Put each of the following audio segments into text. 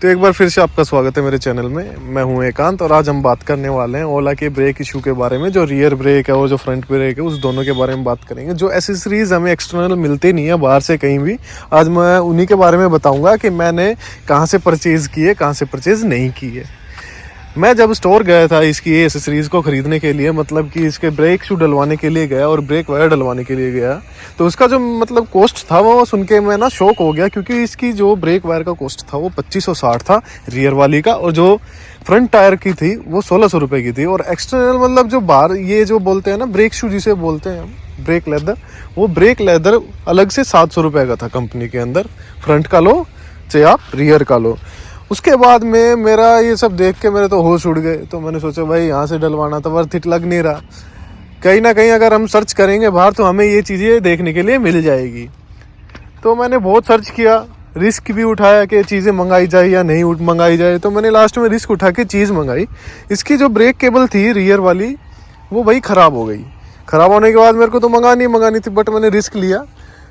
तो एक बार फिर से आपका स्वागत है मेरे चैनल में। मैं हूं एकांत और आज हम बात करने वाले हैं ओला के ब्रेक इशू के बारे में। जो रियर ब्रेक है और जो फ्रंट ब्रेक है उस दोनों के बारे में बात करेंगे। जो एसेसरीज हमें एक्सटर्नल मिलते नहीं है बाहर से कहीं भी, आज मैं उन्हीं के बारे में बताऊंगा कि मैंने कहाँ से परचेज़ की है, कहाँ से परचेज़ नहीं की है। मैं जब स्टोर गया था इसकी एसेसरीज़ को ख़रीदने के लिए, मतलब कि इसके ब्रेक शू डलवाने के लिए गया और ब्रेक वायर डलवाने के लिए गया, तो उसका जो मतलब कॉस्ट था वो सुन के मैं ना शॉक हो गया। क्योंकि इसकी जो ब्रेक वायर का कॉस्ट था वो 2560 था रियर वाली का, और जो फ्रंट टायर की थी वो 1600 रुपये की थी। और एक्सटर्नल मतलब जो बाहर ये जो बोलते हैं ना ब्रेक शू जिसे बोलते हैं ब्रेक लेदर, वो ब्रेक लेदर अलग से 700 रुपये का था कंपनी के अंदर। फ्रंट का लो चाहे आप रियर का लो। उसके बाद में मेरा ये सब देख के मेरे तो होश उड़ गए। तो मैंने सोचा भाई यहाँ से डलवाना तो वर्थ इट लग नहीं रहा। कहीं ना कहीं अगर हम सर्च करेंगे बाहर तो हमें ये चीज़ें देखने के लिए मिल जाएगी। तो मैंने बहुत सर्च किया, रिस्क भी उठाया कि चीज़ें मंगाई जाए या नहीं मंगाई जाए। तो मैंने लास्ट में रिस्क उठा के चीज़ मंगाई। इसकी जो ब्रेक केबल थी रियर वाली वो भाई ख़राब हो गई। ख़राब होने के बाद मेरे को तो मंगानी थी, बट मैंने रिस्क लिया।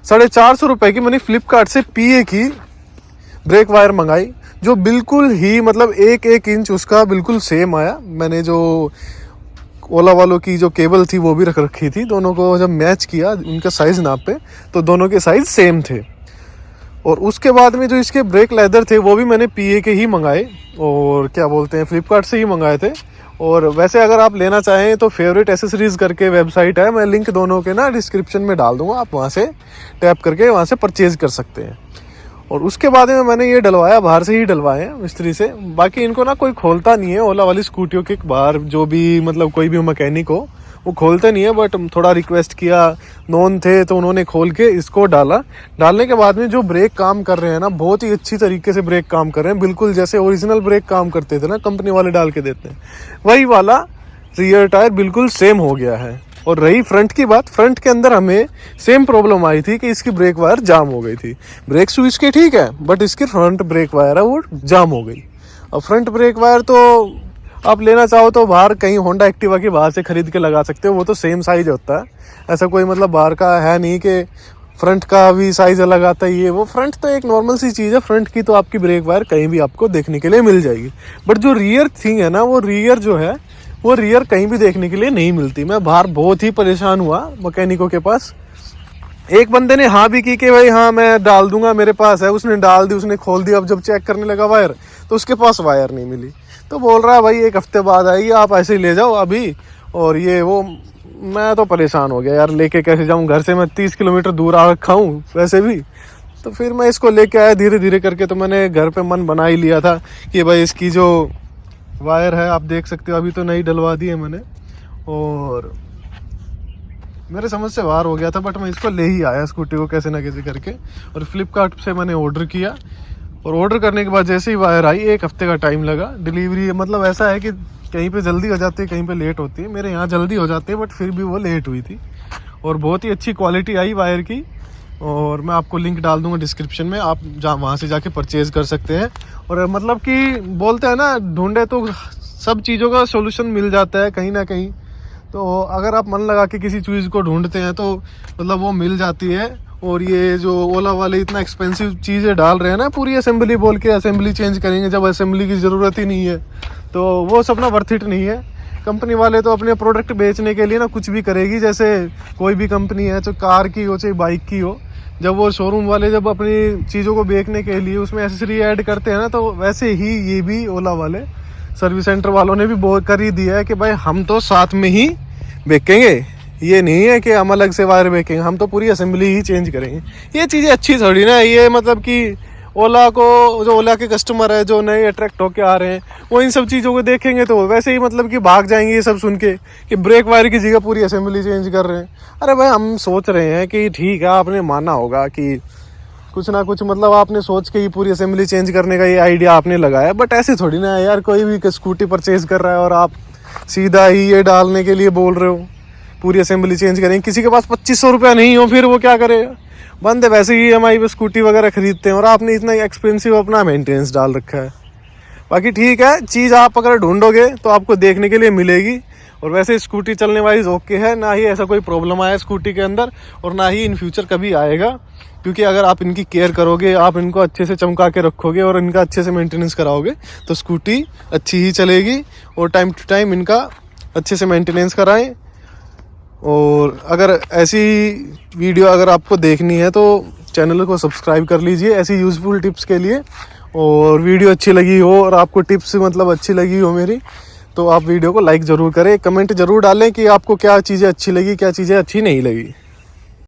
450 रुपये की मैंने फ्लिपकार्ट से PA की ब्रेक वायर मंगाई, जो बिल्कुल ही मतलब एक इंच उसका बिल्कुल सेम आया। मैंने जो ओला वालों की जो केबल थी वो भी रख रखी थी, दोनों को जब मैच किया उनका साइज़ नापे तो दोनों के साइज़ सेम थे। और उसके बाद में जो इसके ब्रेक लेदर थे वो भी मैंने PA के ही मंगाए, और क्या बोलते हैं फ्लिपकार्ट से ही मंगाए थे। और वैसे अगर आप लेना चाहें तो फेवरेट एसेसरीज़ करके वेबसाइट है, मैं लिंक दोनों के ना डिस्क्रिप्शन में डाल दूँगा, आप वहाँ से टैप करके वहाँ से परचेज़ कर सकते हैं। और उसके बाद में मैंने ये डलवाया, बाहर से ही डलवाए हैं मिस्त्री से। बाकी इनको ना कोई खोलता नहीं है, ओला वाली स्कूटियों के बाहर जो भी मतलब कोई भी मैकेनिक हो वो खोलते नहीं है। बट थोड़ा रिक्वेस्ट किया, नॉन थे तो उन्होंने खोल के इसको डाला। डालने के बाद में जो ब्रेक काम कर रहे हैं ना, बहुत ही अच्छी तरीके से ब्रेक काम कर रहे हैं, बिल्कुल जैसे ओरिजिनल ब्रेक काम करते थे ना कंपनी वाले डाल के देते हैं, वही वाला रियर टायर बिल्कुल सेम हो गया है। और रही फ्रंट की बात, फ्रंट के अंदर हमें सेम प्रॉब्लम आई थी कि इसकी ब्रेक वायर जाम हो गई थी। ब्रेक शू इसके ठीक है, बट इसकी फ्रंट ब्रेक वायर है वो जाम हो गई। और फ्रंट ब्रेक वायर तो आप लेना चाहो तो बाहर कहीं होंडा एक्टिवा के बाहर से खरीद के लगा सकते हो, वो तो सेम साइज होता है। ऐसा कोई मतलब बाहर का है नहीं कि फ्रंट का भी साइज अलग आता है। ये वो फ्रंट तो एक नॉर्मल सी चीज़ है, फ्रंट की तो आपकी ब्रेक वायर कहीं भी आपको देखने के लिए मिल जाएगी। बट जो रियर थिंग है ना, वो रियर जो है वो रियर कहीं भी देखने के लिए नहीं मिलती। मैं बाहर बहुत ही परेशान हुआ मैकेनिकों के पास। एक बंदे ने हाँ भी की कि भाई हाँ मैं डाल दूंगा, मेरे पास है, उसने डाल दी, उसने खोल दिया। अब जब चेक करने लगा वायर तो उसके पास वायर नहीं मिली। तो बोल रहा है भाई 1 हफ्ते बाद आएगी, आप ऐसे ही ले जाओ अभी। और ये वो मैं तो परेशान हो गया यार, लेके कैसे जाऊँ, घर से मैं 30 किलोमीटर दूर आ रखा हूँ वैसे भी। तो फिर मैं इसको लेके आया धीरे धीरे करके। तो मैंने घर पे मन बना ही लिया था कि भाई इसकी जो वायर है आप देख सकते हो, अभी तो नई डलवा दी है मैंने, और मेरे समझ से बाहर हो गया था। बट मैं इसको ले ही आया स्कूटी को कैसे ना कैसे करके। और फ्लिपकार्ट से मैंने ऑर्डर किया, और ऑर्डर करने के बाद जैसे ही वायर आई 1 हफ्ते का टाइम लगा। डिलीवरी मतलब ऐसा है कि कहीं पे जल्दी हो जाती है, कहीं पे लेट होती है। मेरे यहाँ जल्दी हो जाती है, बट फिर भी वो लेट हुई थी। और बहुत ही अच्छी क्वालिटी आई वायर की, और मैं आपको लिंक डाल दूंगा डिस्क्रिप्शन में, आप वहाँ से जाके परचेज़ कर सकते हैं। और मतलब कि बोलते हैं ना, ढूंढे तो सब चीज़ों का सॉल्यूशन मिल जाता है कहीं ना कहीं। तो अगर आप मन लगा के किसी चीज़ को ढूंढते हैं तो मतलब वो मिल जाती है। और ये जो ओला वाले इतना एक्सपेंसिव चीज़ें डाल रहे हैं ना, पूरी असेंबली बोल के असेंबली चेंज करेंगे, जब असेंबली की ज़रूरत ही नहीं है, तो वो सब ना वर्थ इट नहीं है। कंपनी वाले तो अपने प्रोडक्ट बेचने के लिए ना कुछ भी करेगी। जैसे कोई भी कंपनी है, चाहे कार की हो चाहे बाइक की हो, जब वो शोरूम वाले जब अपनी चीज़ों को बेचने के लिए उसमें एक्सेसरी ऐड करते हैं ना, तो वैसे ही ये भी ओला वाले सर्विस सेंटर वालों ने भी बहुत कर ही दिया है कि भाई हम तो साथ में ही बेचेंगे। ये नहीं है कि हम अलग से वायर बेचेंगे, हम तो पूरी असेंबली ही चेंज करेंगे। ये चीज़ें अच्छी थोड़ी ना। ये मतलब कि ओला को, जो ओला के कस्टमर है जो नए अट्रैक्ट होके आ रहे हैं, वो इन सब चीज़ों को देखेंगे तो वैसे ही मतलब कि भाग जाएंगे ये सब सुन के कि ब्रेक वायर की जगह पूरी असेंबली चेंज कर रहे हैं। अरे भाई हम सोच रहे हैं कि ठीक है, आपने माना होगा कि कुछ ना कुछ मतलब आपने सोच के ही पूरी असेंबली चेंज करने का ये आइडिया आपने लगाया। बट ऐसे थोड़ी ना है यार, कोई भी स्कूटी परचेज कर रहा है और आप सीधा ही ये डालने के लिए बोल रहे हो पूरी असेंबली चेंज करेंगे। किसी के पास 2500 रुपया नहीं हो फिर वो क्या करेगा। बंदे वैसे ही EMI पे स्कूटी वगैरह खरीदते हैं, और आपने इतना एक्सपेंसिव अपना मेंटेनेंस डाल रखा है। बाकी ठीक है, चीज़ आप अगर ढूंढोगे तो आपको देखने के लिए मिलेगी। और वैसे स्कूटी चलने वाइज ओके है, ना ही ऐसा कोई प्रॉब्लम आया स्कूटी के अंदर और ना ही इन फ्यूचर कभी आएगा, क्योंकि अगर आप इनकी केयर करोगे, आप इनको अच्छे से चमका के रखोगे और इनका अच्छे से मेंटेनेंस कराओगे तो स्कूटी अच्छी ही चलेगी। और टाइम टू टाइम इनका अच्छे से मेंटेनेंस कराएं। और अगर ऐसी वीडियो अगर आपको देखनी है तो चैनल को सब्सक्राइब कर लीजिए ऐसी यूज़फुल टिप्स के लिए। और वीडियो अच्छी लगी हो और आपको टिप्स मतलब अच्छी लगी हो मेरी, तो आप वीडियो को लाइक ज़रूर करें, कमेंट ज़रूर डालें कि आपको क्या चीज़ें अच्छी लगी, क्या चीज़ें अच्छी नहीं लगी।